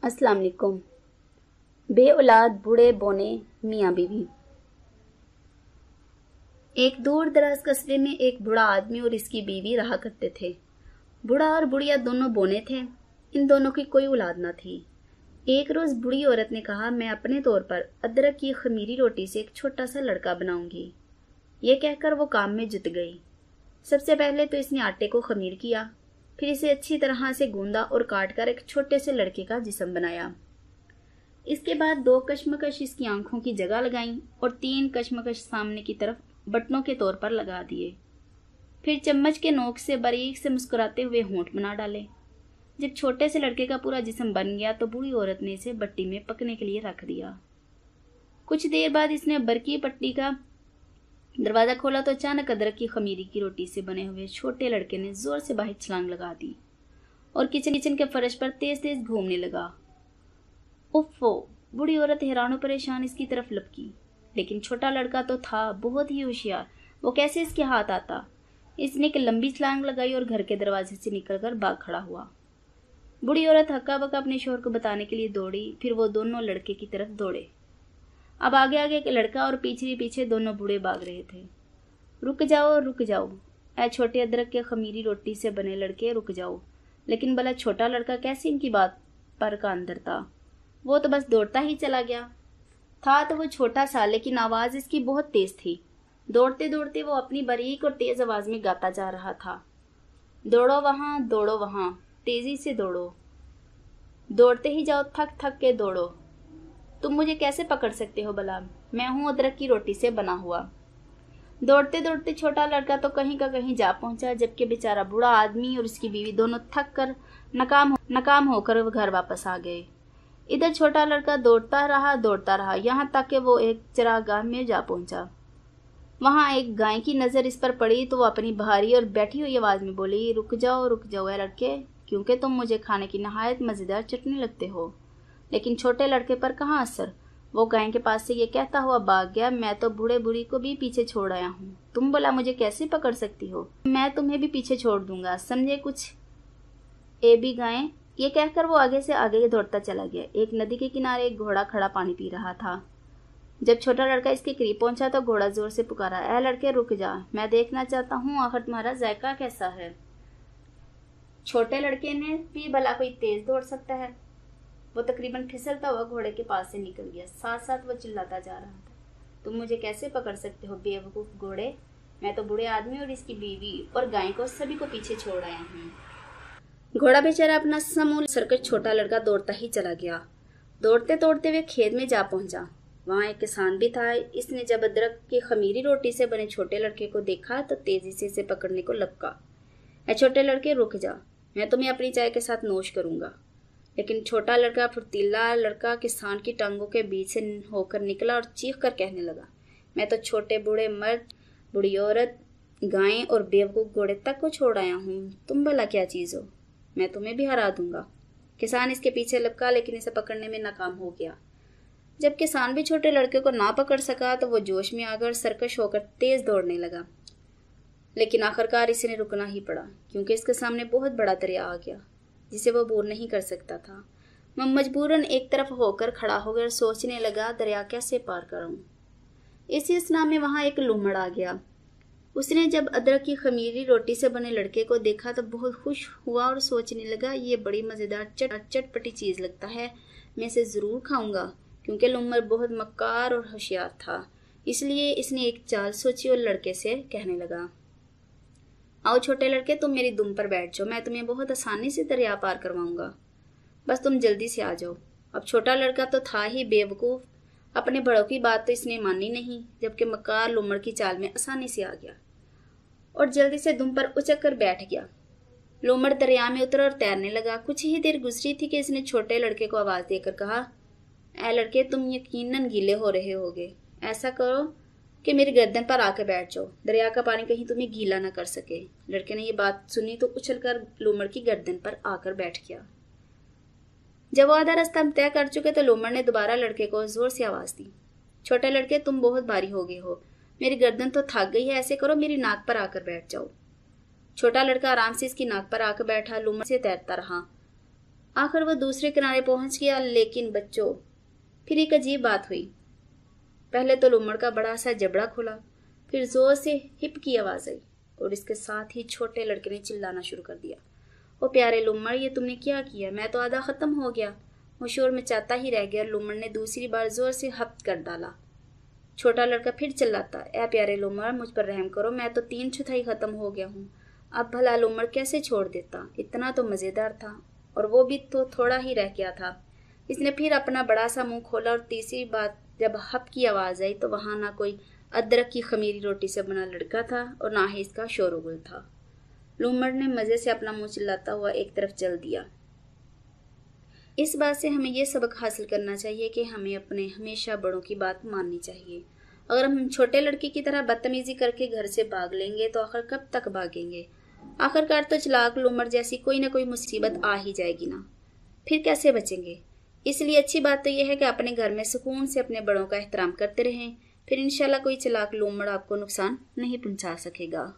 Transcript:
अस्सलाम वालेकुम। बे औलाद बूढ़े बोने मियाँ बीवी। एक दूर दराज कस्बे में एक बूढ़ा आदमी और इसकी बीवी रहा करते थे। बूढ़ा और बुढ़िया दोनों बोने थे। इन दोनों की कोई औलाद न थी। एक रोज बूढ़ी औरत ने कहा, मैं अपने तौर पर अदरक की खमीरी रोटी से एक छोटा सा लड़का बनाऊंगी। ये कहकर वो काम में जुट गई। सबसे पहले तो इसने आटे को खमीर किया, फिर इसे अच्छी तरह से गूंदा और काटकर एक छोटे से लड़के का जिस्म बनाया। इसके बाद 2 कशमकश इसकी आंखों की जगह लगाई और 3 कशमकश सामने की तरफ बटनों के तौर पर लगा दिए। फिर चम्मच के नोक से बारीक से मुस्कुराते हुए होंठ बना डाले। जब छोटे से लड़के का पूरा जिस्म बन गया तो बूढ़ी औरत ने इसे भट्टी में पकने के लिए रख दिया। कुछ देर बाद इसने बरकी पट्टी का दरवाजा खोला तो अचानक अदरक की खमीरी की रोटी से बने हुए छोटे लड़के ने जोर से बाहर छलांग लगा दी और किचन के फर्श पर तेज तेज घूमने लगा। उफ़्फ़ो! बूढ़ी औरत हैरान परेशान इसकी तरफ लपकी, लेकिन छोटा लड़का तो था बहुत ही होशियार। वो कैसे इसके हाथ आता। इसने एक लंबी छलांग लगाई और घर के दरवाजे से निकलकर भाग खड़ा हुआ। बूढ़ी औरत हक्का बक्का अपने शोहर को बताने के लिए दौड़ी। फिर वो दोनों लड़के की तरफ दौड़े। अब आगे आगे एक लड़का और पीछे पीछे दोनों बूढ़े भाग रहे थे। रुक जाओ, ऐ छोटे अदरक के खमीरी रोटी से बने लड़के, रुक जाओ। लेकिन भला छोटा लड़का कैसे इनकी बात पर का अंदर था। वो तो बस दौड़ता ही चला गया। था तो वो छोटा सा, लेकिन आवाज इसकी बहुत तेज थी। दौड़ते दौड़ते वो अपनी बारीक और तेज आवाज में गाता जा रहा था, दौड़ो वहां, तेजी से दौड़ो, दौड़ते ही जाओ, थक थक के दौड़ो। तुम मुझे कैसे पकड़ सकते हो भला, मैं हूं अदरक की रोटी से बना हुआ। दौड़ते दौड़ते छोटा लड़का तो कहीं का कहीं जा पहुंचा, जबकि बेचारा बूढ़ा आदमी और उसकी बीवी दोनों थक कर नाकाम होकर घर वापस आ गए। इधर छोटा लड़का दौड़ता रहा यहाँ तक कि वो एक चरागाह में जा पहुंचा। वहां एक गाय की नजर इस पर पड़ी तो वो अपनी भारी और बैठी हुई आवाज में बोली, रुक जाओ है लड़के, क्योंकि तुम मुझे खाने की नहायत मजेदार चटनी लगते हो। लेकिन छोटे लड़के पर कहाँ असर। वो गाय के पास से ये कहता हुआ भाग गया, मैं तो बूढ़े बूढ़ी को भी पीछे छोड़ आया हूँ। तुम बोला मुझे कैसे पकड़ सकती हो, मैं तुम्हें भी पीछे छोड़ दूंगा, समझे कुछ। ए भी गाय। ये कहकर वो आगे से आगे दौड़ता चला गया। एक नदी के किनारे एक घोड़ा खड़ा पानी पी रहा था। जब छोटा लड़का इसके करीब पहुंचा तो घोड़ा जोर से पुकारा, ऐ लड़के रुक जा, मैं देखना चाहता हूँ आखिर तुम्हारा जायका कैसा है। छोटे लड़के ने भी भला कोई तेज दौड़ सकता है। वो तकरीबन फिसलता हुआ घोड़े के पास से निकल गया। साथ साथ वो चिल्लाता जा रहा था, तुम मुझे कैसे पकड़ सकते हो बेवकूफ घोड़े, मैं तो बूढ़े आदमी और इसकी बीवी और गाय को सभी को पीछे छोड़ आया हूँ। घोड़ा बेचारा अपना समूल सरकर छोटा लड़का दौड़ता ही चला गया। दौड़ते दौड़ते वे खेत में जा पहुंचा। वहां एक किसान भी था। इसने जब अदरक की खमीरी रोटी से बने छोटे लड़के को देखा तो तेजी से इसे पकड़ने को लपका। ऐ छोटे लड़के रुक जा, मैं तुम्हें अपनी चाय के साथ नोश करूंगा। लेकिन छोटा लड़का फुर्तीला लड़का किसान की टांगों के बीच से होकर निकला और चीख कर कहने लगा, मैं तो छोटे बूढ़े मर्द, बूढ़ी औरत, गायें और बेवकूफ घोड़े तक को छोड़ आया हूँ। तुम भला क्या चीज हो, मैं तुम्हें भी हरा दूंगा। किसान इसके पीछे लपका, लेकिन इसे पकड़ने में नाकाम हो गया। जब किसान भी छोटे लड़के को ना पकड़ सका तो वो जोश में आकर सरकश होकर तेज दौड़ने लगा। लेकिन आखिरकार इसे रुकना ही पड़ा, क्योंकि इसके सामने बहुत बड़ा दरिया आ गया जिसे वो बोर नहीं कर सकता था। मैं मजबूरन एक तरफ होकर खड़ा होकर सोचने लगा, दरिया कैसे पार करूं। इसी स्नाम में वहां एक लूमड़ आ गया। उसने जब अदरक की खमीरी रोटी से बने लड़के को देखा तो बहुत खुश हुआ और सोचने लगा, ये बड़ी मजेदार चटपटी चीज लगता है, मैं इसे जरूर खाऊंगा। क्योंकि लूमड़ बहुत मक्कार और होशियार था, इसलिए इसने एक चाल सोची और लड़के से कहने लगा, आओ छोटे लड़के, तुम मेरी दुम पर बैठ जाओ, मैं तुम्हें बहुत आसानी से दरिया पार करवाऊंगा, बस तुम जल्दी से आ जाओ। अब छोटा लड़का तो था ही बेवकूफ, अपने बड़ों की बात तो इसने मानी नहीं, जबकि मक्कार लूमड़ की चाल में आसानी से आ गया और जल्दी से दुम पर उचक कर बैठ गया। लूमड़ दरिया में उतरा और तैरने लगा। कुछ ही देर गुजरी थी कि इसने छोटे लड़के को आवाज देकर कहा, ऐ लड़के, तुम यकीनन गीले हो रहे होगे, ऐसा करो कि मेरी गर्दन पर आकर बैठ जाओ, दरिया का पानी कहीं तुम्हें गीला न कर सके। लड़के ने यह बात सुनी तो उछलकर लूमड़ की गर्दन पर आकर बैठ गया। जब वो आधा रास्ता तय कर चुके तो लूमड़ ने दोबारा लड़के को जोर से आवाज दी, छोटे लड़के, तुम बहुत भारी हो गए हो, मेरी गर्दन तो थक गई है, ऐसे करो मेरी नाक पर आकर बैठ जाओ। छोटा लड़का आराम से इसकी नाक पर आकर बैठा। लूमड़ से तैरता रहा। आखिर वो दूसरे किनारे पहुंच गया। लेकिन बच्चों, फिर एक अजीब बात हुई। पहले तो लूमड़ का बड़ा सा जबड़ा खुला, फिर जोर से हिप की आवाज आई और इसके साथ ही छोटे लड़के ने चिल्लाना शुरू कर दिया, ओ प्यारे लूमड़, ये तुमने क्या किया? मैं तो आधा खत्म हो गया। वो शोर मचाता ही रह गया। लूमड़ ने दूसरी बार जोर से हप कर डाला। छोटा लड़का फिर चिल्लाता, ए प्यारे लूमड़, मुझ पर रहम करो, मैं तो 3/4 खत्म हो गया हूँ। अब भला लूमड़ कैसे छोड़ देता? इतना तो मजेदार था, और वो भी तो थोड़ा ही रह गया था। इसने फिर अपना बड़ा सा मुंह खोला और तीसरी बार जब हप की आवाज आई तो वहां ना कोई अदरक की खमीरी रोटी से बना लड़का था और ना ही इसका शोरगुल था। लूमड़ ने मजे से अपना मुंह चिल्लाता हुआ एक तरफ चल दिया। इस बात से हमें यह सबक हासिल करना चाहिए कि हमें अपने हमेशा बड़ों की बात माननी चाहिए। अगर हम छोटे लड़के की तरह बदतमीजी करके घर से भाग लेंगे तो आखिर कब तक भागेंगे? आखिरकार तो चालाक लूमड़ जैसी कोई ना कोई मुसीबत आ ही जाएगी ना, फिर कैसे बचेंगे? इसलिए अच्छी बात तो यह है कि अपने घर में सुकून से अपने बड़ों का एहतराम करते रहें, फिर इंशाल्लाह कोई चालाक लूमड़ आपको नुकसान नहीं पहुंचा सकेगा।